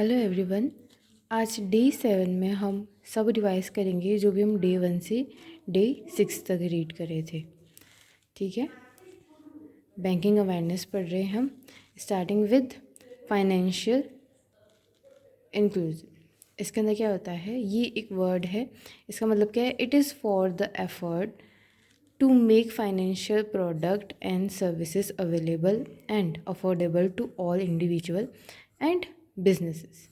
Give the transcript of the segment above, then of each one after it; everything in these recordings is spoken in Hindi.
Hello everyone. आज डे 7 में हम सब रिवाइज करेंगे जो भी हम डे 1 से डे 6 तक रीड करे थे। ठीक है, बैंकिंग अवेयरनेस पढ़ रहे हैं हम, स्टार्टिंग विद फाइनेंशियल इंक्लूजन। इसके अंदर क्या होता है, ये एक वर्ड है, इसका मतलब क्या है, it is for the effort to make financial product and services available and affordable to all individual and businesses।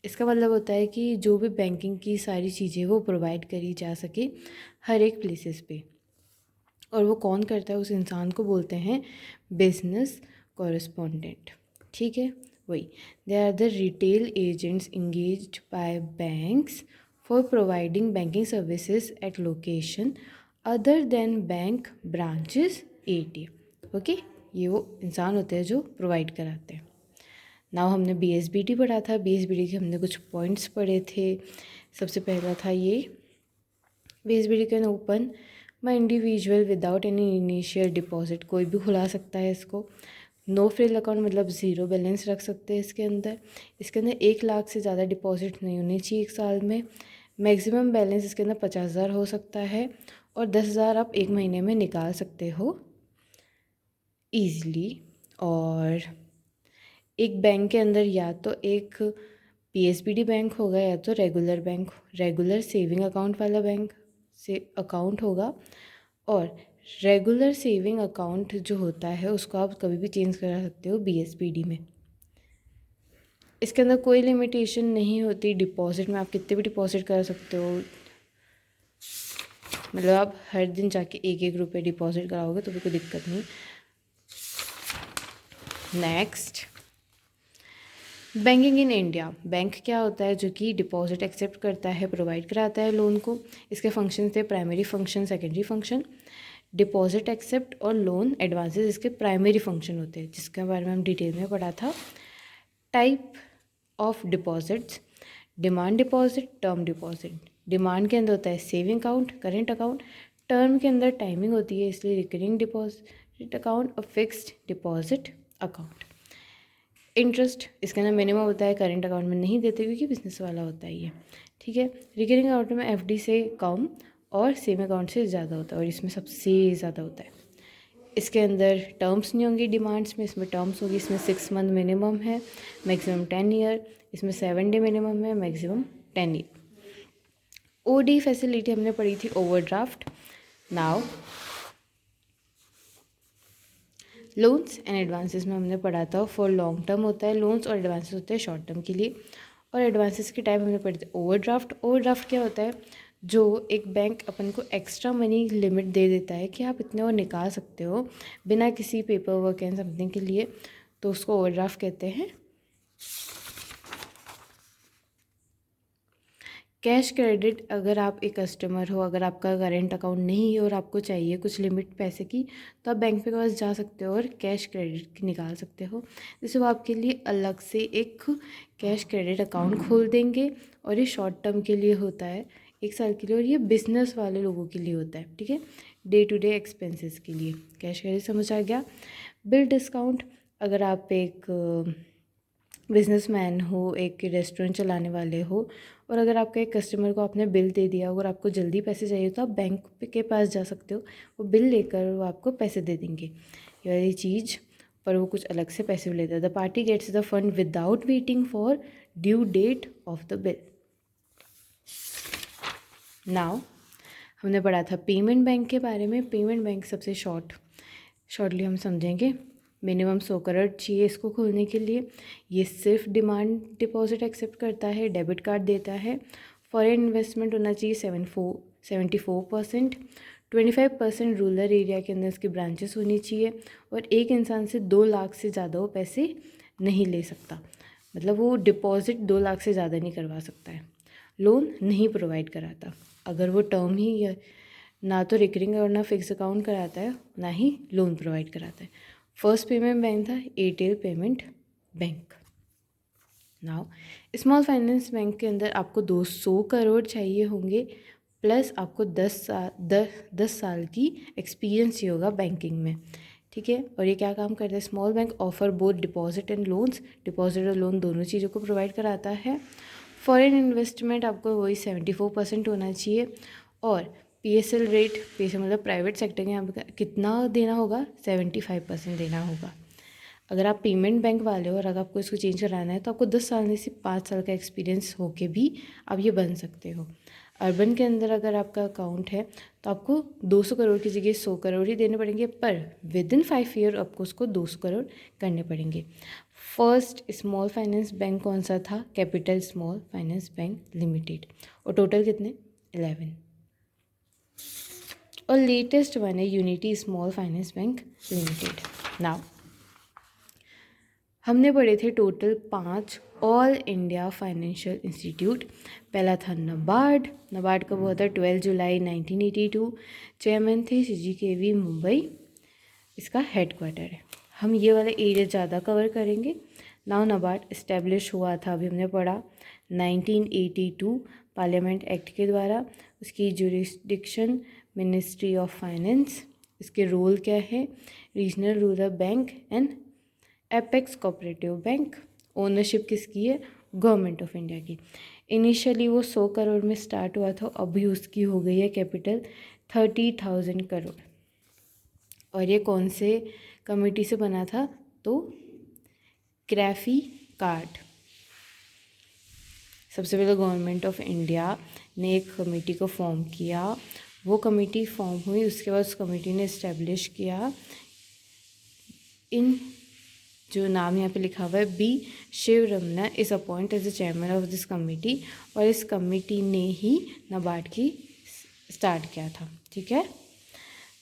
इसका मतलब होता है कि जो भी बैंकिंग की सारी चीज़ें वो प्रोवाइड करी जा सके हर एक प्लेसेस पे, और वो कौन करता है, उस इंसान को बोलते हैं बिजनेस कॉरेस्पॉन्डेंट। ठीक है, वही they are the retail agents engaged by banks for providing banking services at location other than bank branches ATM। Okay, ये वो इंसान होते हैं जो प्रोवाइड कराते हैं। नाउ हमने BSBD पढ़ा था, BSBD के हमने कुछ पॉइंट्स पढ़े थे। सबसे पहला था ये, BSBD can open by individual without any initial deposit. कोई भी खुला सकता है इसको। नो फ्रिल अकाउंट मतलब ज़ीरो बैलेंस रख सकते हैं इसके अंदर। इसके अंदर 1 लाख से ज़्यादा डिपॉजिट नहीं होनी चाहिए 1 साल में। मैक्सिमम बैलेंस इसके अंदर 50,000 हो सकता है, और 10,000 आप 1 महीने में निकाल सकते हो ईज़िली। और एक बैंक के अंदर या तो एक PSBD बैंक होगा या तो रेगुलर सेविंग अकाउंट वाला बैंक से अकाउंट होगा। और रेगुलर सेविंग अकाउंट जो होता है उसको आप कभी भी चेंज करा सकते हो BSBD में। इसके अंदर कोई लिमिटेशन नहीं होती, डिपॉजिट में आप कितने भी डिपॉजिट कर सकते हो। मतलब आप हर दिन जाके 1-1 रुपये डिपॉजिट कराओगे तो भी कोई दिक्कत नहीं। Next, banking in India. Bank क्या होता है, जो कि डिपॉजिट एक्सेप्ट करता है, प्रोवाइड कराता है लोन को। इसके फंक्शन थे primary function, secondary function. Deposit accept और लोन एडवांसेस इसके प्राइमरी फंक्शन होते हैं, जिसके बारे में हम डिटेल में पढ़ा था। Type of deposits, demand deposit, term deposit. Demand के अंदर होता है saving account, current account. Term के अंदर टाइमिंग होती है, इसलिए रिकरिंग डिपॉजिट अकाउंट और फिक्स्ड डिपॉजिट अकाउंट। इंटरेस्ट इसके अंदर मिनिमम होता है, करेंट अकाउंट में नहीं देते क्योंकि बिजनेस वाला होता है ये। ठीक है, रिकरिंग अकाउंट में FD से कम और सेविंग अकाउंट से ज़्यादा होता है, और इसमें सबसे ज़्यादा होता है। इसके अंदर टर्म्स नहीं होंगी डिमांड्स में, इसमें टर्म्स होगी। इसमें 6 मंथ मिनिमम है, मैक्सिमम 10 ईयर। इसमें 7 डे मिनिमम है, मैक्सिमम 10 ईयर। OD फैसिलिटी हमने पढ़ी थी, overdraft. Now loans and advances में हमने पढ़ा था फॉर लॉन्ग टर्म होता है लोन्स, और एडवांसेस होते हैं शॉर्ट टर्म के लिए। और एडवांसेस की टाइप हमने पढ़ी थी ओवरड्राफ्ट। ओवरड्राफ्ट क्या होता है, जो एक बैंक अपन को एक्स्ट्रा मनी लिमिट दे देता है कि आप इतने और निकाल सकते हो बिना किसी पेपर वर्क एंड समथिंग के लिए, तो उसको ओवरड्राफ्ट कहते हैं। कैश क्रेडिट, अगर आप एक कस्टमर हो, अगर आपका करेंट अकाउंट नहीं है और आपको चाहिए कुछ लिमिट पैसे की, तो आप बैंक के पास जा सकते हो और कैश क्रेडिट निकाल सकते हो। जैसे वो आपके लिए अलग से एक कैश क्रेडिट अकाउंट खोल देंगे, और ये शॉर्ट टर्म के लिए होता है, 1 साल के लिए, और ये बिजनेस वाले लोगों के लिए होता है। ठीक है, डे टू डे एक्सपेंसेस के लिए कैश क्रेडिट समझ आ गया। बिल डिस्काउंट, अगर आप एक बिजनेसमैन हो, एक रेस्टोरेंट चलाने वाले हो, और अगर आपका एक कस्टमर को आपने बिल दे दिया, अगर आपको जल्दी पैसे चाहिए तो आप बैंक के पास जा सकते हो, वो बिल लेकर वो आपको पैसे दे देंगे। ये वाली चीज़, पर वो कुछ अलग से पैसे भी लेता है। The party gets the fund without waiting for due date of the bill. Now हमने पढ़ा था पेमेंट बैंक के बारे में। पेमेंट बैंक सबसे शॉर्टली हम समझेंगे। मिनिमम 100 करोड़ चाहिए इसको खोलने के लिए। ये सिर्फ डिमांड डिपॉजिट एक्सेप्ट करता है, डेबिट कार्ड देता है। फॉरेन इन्वेस्टमेंट होना चाहिए 74%। 25% रूरल एरिया के अंदर इसकी ब्रांचेस होनी चाहिए, और एक इंसान से 2 लाख से ज़्यादा वो पैसे नहीं ले सकता, मतलब वो डिपॉजिट 2 लाख से ज़्यादा नहीं करवा सकता है। लोन नहीं प्रोवाइड कराता, अगर वो टर्म ही ना तो रिकरिंग और ना फिक्स अकाउंट कराता है, ना ही लोन प्रोवाइड कराता है। फर्स्ट पेमेंट बैंक था Airtel payment bank. Now small finance bank के अंदर आपको 200 करोड़ चाहिए होंगे, प्लस आपको 10 साल की एक्सपीरियंस ही होगा बैंकिंग में। ठीक है। और ये क्या काम करता है, small bank offer both deposit and loans, deposit और लोन दोनों चीज़ों को प्रोवाइड कराता है। फॉरेन इन्वेस्टमेंट आपको वही 74% होना चाहिए। और PSL रेट, PSL मतलब प्राइवेट सेक्टर के यहाँ पे कितना देना होगा, 75% देना होगा। अगर आप पेमेंट बैंक वाले हो और अगर आपको इसको चेंज कराना है तो आपको 10 साल में से 5 साल का एक्सपीरियंस होके भी आप ये बन सकते हो। अर्बन के अंदर अगर आपका अकाउंट है तो आपको 200 करोड़ की जगह 100 करोड़ ही देने पड़ेंगे, पर विद इन 5 ईयर आपको उसको 200 करोड़ करने पड़ेंगे। फर्स्ट स्मॉल फाइनेंस बैंक कौन सा था, capital small finance bank limited, और टोटल कितने, 11। और लेटेस्ट वन है unity small finance bank limited. Now हमने पढ़े थे total 5 all India financial institute. पहला था नबार्ड, नबार्ड कब हुआ था, 12 जुलाई 1982। चेयरमैन थे CGKV मुंबई, इसका हेडक्वार्टर है। हम ये वाला एरिया ज़्यादा कवर करेंगे। नाउ नबार्ड इस्टेब्लिश हुआ था, अभी हमने पढ़ा 1982 पार्लियामेंट एक्ट के द्वारा। उसकी जुरिस्डिक्शन मिनिस्ट्री ऑफ फाइनेंस। इसके रोल क्या है, regional rural bank and apex cooperative bank. Ownership किसकी है, गवर्नमेंट ऑफ इंडिया की। इनिशियली वो 100 करोड़ में स्टार्ट हुआ था, अभी उसकी हो गई है कैपिटल 30,000 करोड़। और ये कौन से कमेटी से बना था, तो क्रेफी कार्ड। सबसे पहले गवर्नमेंट ऑफ इंडिया ने एक कमेटी को फॉर्म किया, वो कमेटी फॉर्म हुई, उसके बाद उस कमेटी ने इस्टेब्लिश किया, इन जो नाम यहाँ पे लिखा हुआ है B Sivaraman is appoint as the chairman of this committee. और इस कमेटी ने ही नबार्ड की स्टार्ट किया था, ठीक है।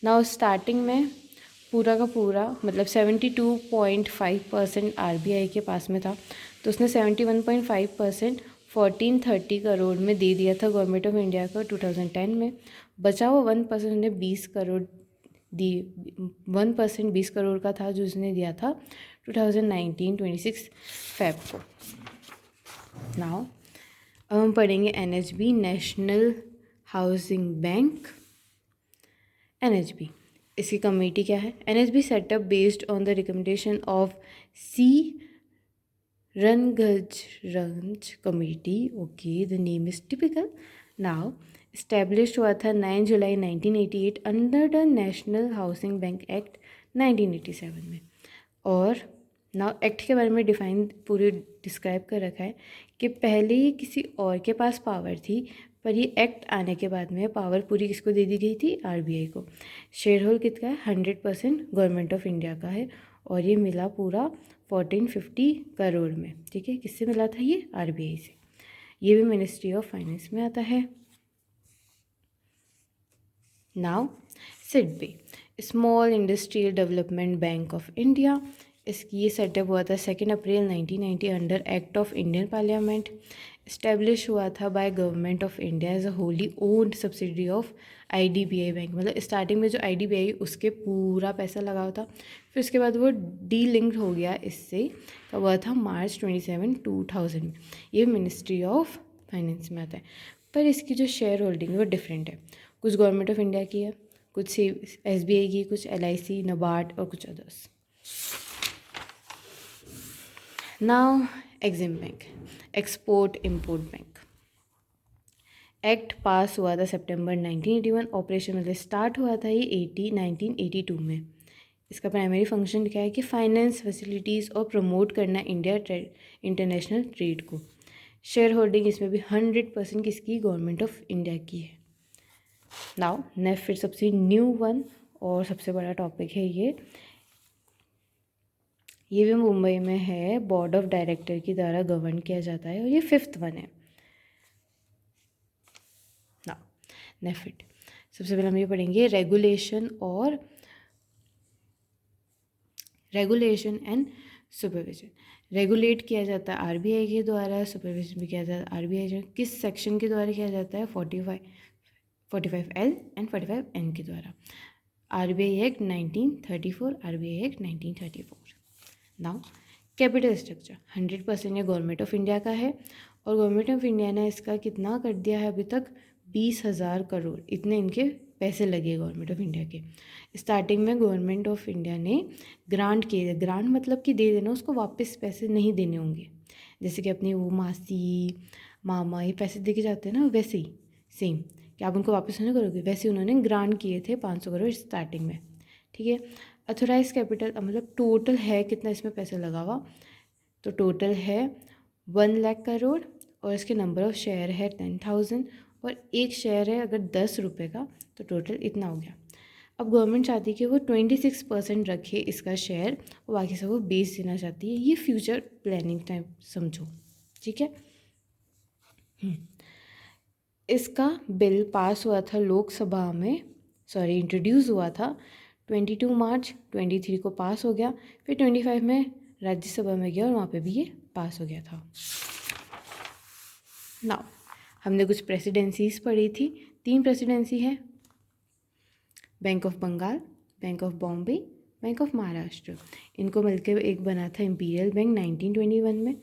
नाउ स्टार्टिंग में पूरा का पूरा मतलब 72.5% RBI के पास में था, तो उसने 71.5% 1430 करोड़ में दे दिया था गवर्नमेंट ऑफ इंडिया को 2010 में। बचा हुआ 1% ने 20 करोड़ दी, 1% 20 करोड़ का था जो उसने दिया था 2019 26 फेब को। नाउ अब हम पढ़ेंगे NHB, national housing bank. NHB इसकी कमेटी क्या है, NHB setup based on the recommendation of C रनगज committee. Okay, the name is typical. Now establish हुआ था 9 जुलाई 1988 under the national housing bank act 1987 में। और नाउ एक्ट के बारे में डिफाइन पूरी डिस्क्राइब कर रखा है कि पहले ही किसी और के पास पावर थी, पर ये एक्ट आने के बाद में पावर पूरी किसको दे दी गई थी, RBI को। शेयर होल्ड कितना है, 100% गवर्नमेंट ऑफ इंडिया का है। और ये मिला पूरा 1450 करोड़ में, ठीक है। किससे मिला था ये, RBI से। ये भी मिनिस्ट्री ऑफ फाइनेंस में आता है। Now SIDBI, small industrial development bank of India. इसकी ये सेटअप हुआ था 2 April 1990 under act of Indian parliament. Establish हुआ था by government of India as a wholly owned subsidiary of IDBI bank. मतलब स्टार्टिंग में जो IDBI उसके पूरा पैसा लगा हुआ था, फिर उसके बाद वो डी लिंक्ड हो गया इससे, कब हुआ था, मार्च 27 2000 में। ये मिनिस्ट्री ऑफ फाइनेंस में आता है। पर इसकी जो शेयर होल्डिंग है वो डिफरेंट है, कुछ गवर्नमेंट ऑफ इंडिया की है, कुछ SBI की, कुछ LIC, नबार्ड और कुछ others. Now EXIM bank, export import bank. Act पास हुआ था सितंबर 1981, ऑपरेशन मतलब स्टार्ट हुआ था ये 1982 में। इसका प्राइमरी फंक्शन क्या है कि फाइनेंस फैसिलिटीज़ और प्रमोट करना इंडिया इंटरनेशनल ट्रेड को। शेयर होल्डिंग इसमें भी 100% किसकी, गवर्नमेंट ऑफ इंडिया की है। नाउ नेक्स्ट फिर सबसे न्यू वन और सबसे बड़ा टॉपिक है ये भी मुंबई में है, बोर्ड ऑफ डायरेक्टर की द्वारा गवर्न किया जाता है, और ये 5th वन है। नाउ नेफिट, सबसे पहले हम ये पढ़ेंगे रेगुलेशन एंड सुपरविजन। रेगुलेट किया जाता है RBI के द्वारा, सुपरविजन भी किया जाता है RBI किस सेक्शन के द्वारा किया जाता है, 45L एंड 45N के द्वारा। RBI act 1934, RBI act 1934। Now capital structure 100% ये गवर्नमेंट ऑफ इंडिया का है, और गवर्नमेंट ऑफ इंडिया ने इसका कितना कर दिया है अभी तक, 20,000 करोड़, इतने इनके पैसे लगे गवर्नमेंट ऑफ इंडिया के। स्टार्टिंग में गवर्नमेंट ऑफ इंडिया ने ग्रांट किए, ग्रांट मतलब कि दे देना, उसको वापस पैसे नहीं देने होंगे, जैसे कि अपनी वो मासी मामा ये पैसे दे के जाते हैं ना, वैसे ही सेम कि आप उनको वापस नहीं करोगे, वैसे उन्होंने ग्रांट किए थे 500 करोड़ स्टार्टिंग में। ठीक है। अथोराइज कैपिटल मतलब टोटल है कितना इसमें पैसा लगा हुआ, तो टोटल है 1,00,000 करोड़ और इसके नंबर ऑफ़ शेयर है 10,000 और एक शेयर है अगर 10 रुपये का, तो टोटल इतना हो गया। अब गवर्नमेंट चाहती है कि वो 26% रखे इसका शेयर और बाकी सब वो बेच देना चाहती है। ये फ्यूचर प्लानिंग टाइम समझो। ठीक है। इसका बिल पास हुआ था लोकसभा में, इंट्रोड्यूस हुआ था 22 मार्च 23 को पास हो गया, फिर 25 में राज्यसभा में गया और वहाँ पे भी ये पास हो गया था। नाउ हमने कुछ प्रेसिडेंसीज पढ़ी थी, 3 प्रेसिडेंसी है, bank of Bengal, bank of Bombay, bank of Maharashtra. इनको मिलकर एक बना था इम्पीरियल बैंक 1921 में।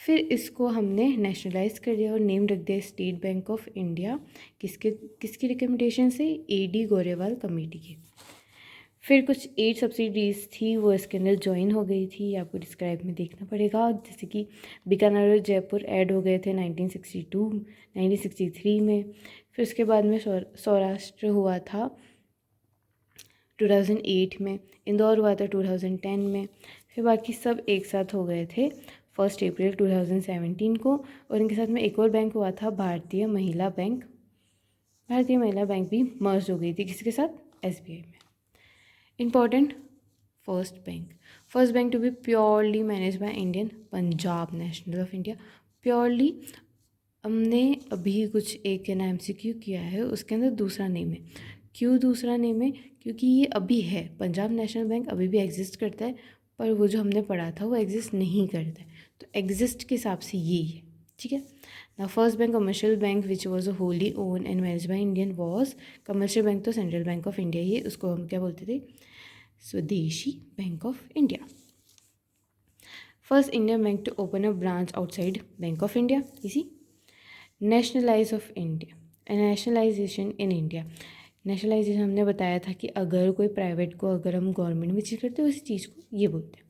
फिर इसको हमने नेशनलाइज कर दिया और नेम रख दिया स्टेट बैंक ऑफ इंडिया। किसकी रिकमेंडेशन से? AD गोरेवाल कमेटी की। फिर कुछ 8 सब्सिडीज़ थी वो इसके अंदर ज्वाइन हो गई थी, आपको डिस्क्राइब में देखना पड़ेगा, जैसे कि बीकानेर और जयपुर ऐड हो गए थे 1963 में। फिर उसके बाद में सौराष्ट्र हुआ था 2008 में, इंदौर हुआ था 2010 में, फिर बाकी सब एक साथ हो गए थे 1 अप्रैल 2017 को। और इनके साथ में एक और बैंक हुआ था भारतीय महिला बैंक। भारतीय महिला बैंक भी मर्ज हो गई थी किसके साथ? SBI में। Important, first bank to be purely manage by Indian Punjab national of India. Purely हमने अभी कुछ एक MCQ किया है, उसके अंदर दूसरा नेम है। क्यों दूसरा नेम है? क्योंकि ये अभी है, पंजाब नेशनल बैंक अभी भी एग्जिस्ट करता है, पर वो जो हमने पढ़ा था वो एग्जिस्ट नहीं करता है, तो एग्जिस्ट के हिसाब से ये है। ठीक है ना। First bank commercial bank which was wholly own and manage by Indian was, commercial bank तो सेंट्रल बैंक ऑफ इंडिया ही, उसको हम क्या बोलते थे? Swadeshi bank of India. First Indian bank to open a branch outside bank of India. इसी नेशनलाइजेशन इन इंडिया। नेशनलाइजेशन हमने बताया था कि अगर कोई प्राइवेट को अगर हम गवर्नमेंट में चीज़ करते हैं उस चीज़ को ये बोलते हैं।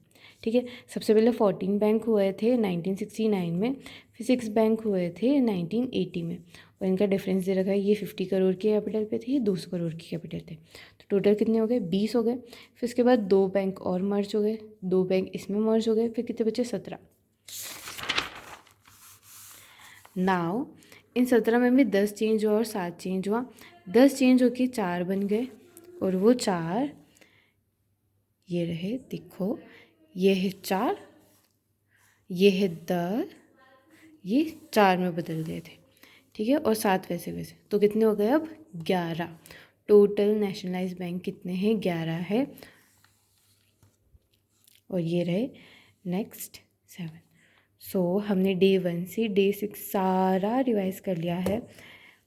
ठीक है। सबसे पहले 14 बैंक हुए थे 1969 में, फिर 6 बैंक हुए थे 1980 में, और इनका डिफरेंस दे रखा है, ये 50 करोड़ की कैपिटल पे थे, ये 200 करोड़ की कैपिटल थे, तो टोटल कितने हो गए? 20 हो गए। फिर उसके बाद 2 बैंक और मर्ज हो गए, 2 बैंक इसमें मर्ज हो गए, फिर कितने बचे? 17। नाउ इन 17 में भी 10 चेंज हुआ और 7 चेंज हुआ। 10 चेंज होके 4 बन गए, और वो 4 ये रहे, देखो ये है 4, ये है 10, ये 4 में बदल गए थे। ठीक है। और 7 वैसे, तो कितने हो गए अब? 11। टोटल नेशनलाइज बैंक कितने हैं? 11 है। और ये रहे नेक्स्ट 7। सो हमने डे 1 से डे 6 सारा रिवाइज कर लिया है,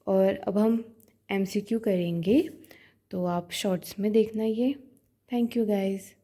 और अब हम MCQ करेंगे, तो आप शॉर्ट्स में देखना ये। Thank you guys.